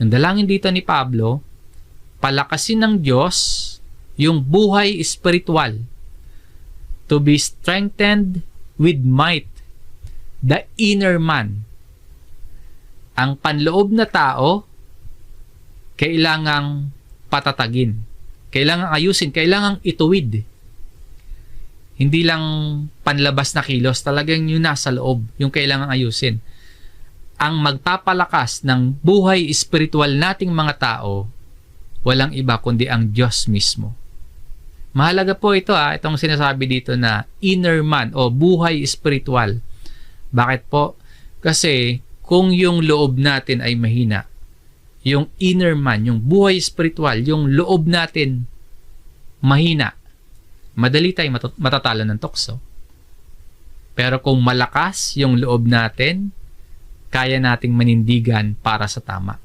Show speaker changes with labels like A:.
A: Ang dalangin dito ni Pablo, palakasin ng Diyos yung buhay espiritual, to be strengthened with might, the inner man. Ang panloob na tao, kailangang patatagin, kailangang ayusin, kailangang ituwid. Hindi lang panlabas na kilos, talagang yung nasa loob, yung kailangang ayusin. Ang magpapalakas ng buhay espiritual nating mga tao, walang iba kundi ang Diyos mismo. Mahalaga po ito itong sinasabi dito na inner man o buhay espiritual. Bakit po? Kasi kung yung loob natin ay mahina, yung inner man, yung buhay espiritual, yung loob natin mahina, madali tayong matatalo ng tukso. Pero kung malakas yung loob natin, kaya nating manindigan para sa tama.